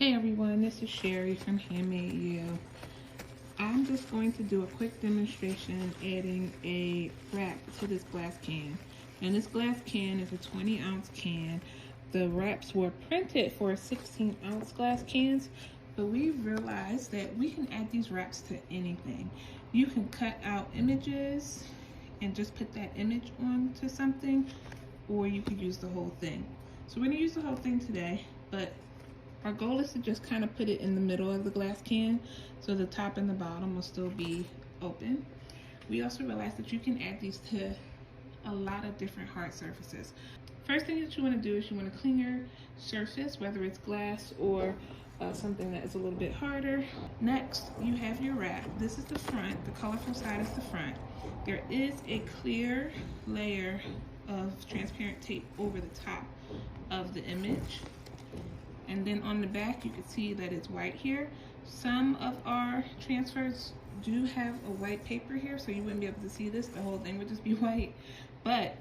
Hey everyone, this is Sherry from Handmade U. I'm just going to do a quick demonstration adding a wrap to this glass can. And this glass can is a 20-ounce can. The wraps were printed for 16-ounce glass cans, but we realized that we can add these wraps to anything. You can cut out images and just put that image onto something, or you could use the whole thing. So we're going to use the whole thing today, but our goal is to just kind of put it in the middle of the glass can so the top and the bottom will still be open. We also realized that you can add these to a lot of different hard surfaces. First thing that you want to do is you want to clean your surface, whether it's glass or something that is a little bit harder. Next, you have your wrap. This is the front. The colorful side is the front. There is a clear layer of transparent tape over the top of the image. And then on the back, you can see that it's white here. Some of our transfers do have a white paper here, so you wouldn't be able to see this. The whole thing would just be white. But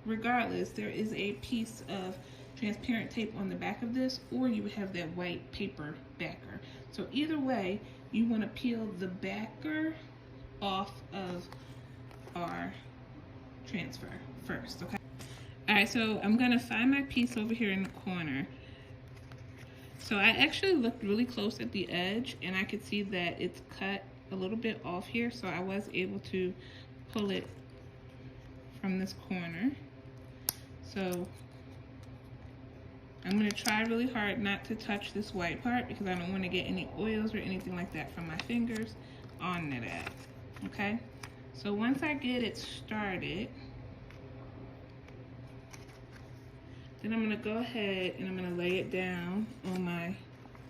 regardless, there is a piece of transparent tape on the back of this, or you would have that white paper backer. So either way, you want to peel the backer off of our transfer first, okay? All right, so I'm gonna find my piece over here in the corner. So I actually looked really close at the edge and I could see that it's cut a little bit off here, so I was able to pull it from this corner. So I'm going to try really hard not to touch this white part because I don't want to get any oils or anything like that from my fingers on that, okay? So once I get it started, then I'm going to go ahead and I'm going to lay it down on my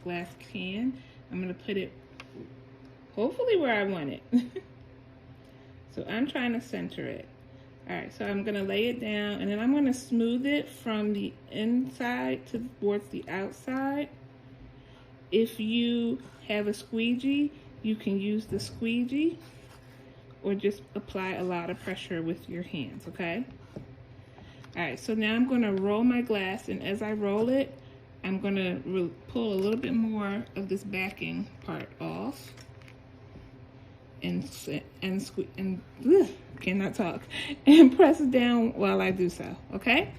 glass can. I'm going to put it hopefully where I want it. So I'm trying to center it. All right, so I'm going to lay it down and then I'm going to smooth it from the inside towards the outside. If you have a squeegee, you can use the squeegee or just apply a lot of pressure with your hands, okay? All right, so now I'm going to roll my glass, and as I roll it, I'm going to pull a little bit more of this backing part off, and cannot talk, and press it down while I do so, okay?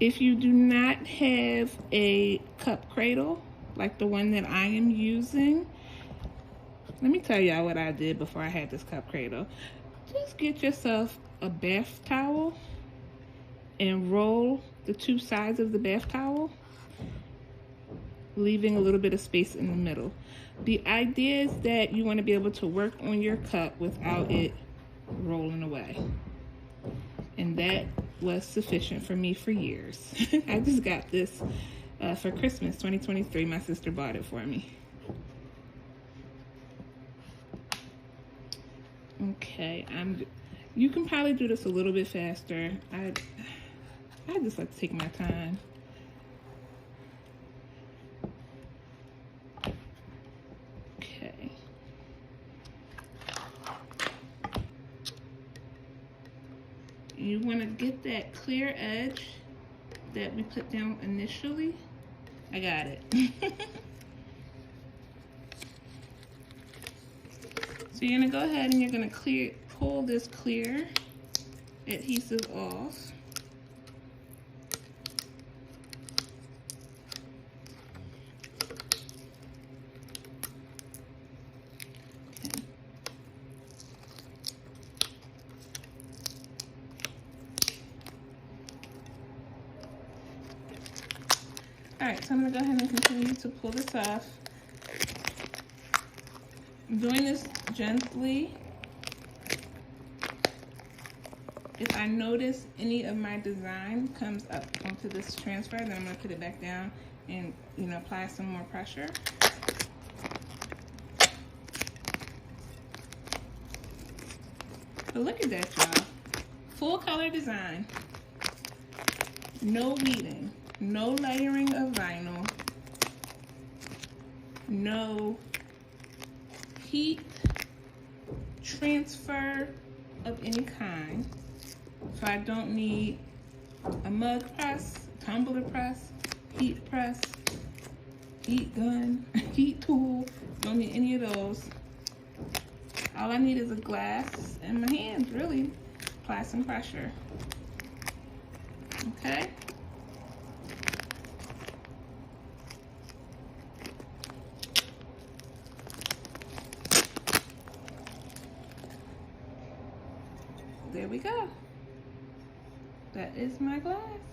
If you do not have a cup cradle, like the one that I am using, let me tell y'all what I did before I had this cup cradle. Just get yourself a bath towel and roll the two sides of the bath towel, leaving a little bit of space in the middle. The idea is that you want to be able to work on your cup without it rolling away. And that was sufficient for me for years. I just got this for Christmas 2023. My sister bought it for me. Okay, you can probably do this a little bit faster. I just like to take my time. Okay. You want to get that clear edge that we put down initially. I got it. So you're going to go ahead and you're going to pull this clear adhesive off. Okay. All right, so I'm going to go ahead and continue to pull this off. I'm doing this gently. If I notice any of my design comes up onto this transfer, then I'm going to put it back down and, apply some more pressure. But look at that, y'all. Full color design. No weeding. No layering of vinyl. No heat transfer of any kind. So I don't need a mug press, tumbler press, heat press, heat gun, heat tool. Don't need any of those. All I need is a glass and my hands, really. Apply some pressure. Okay? There we go. That is my glass.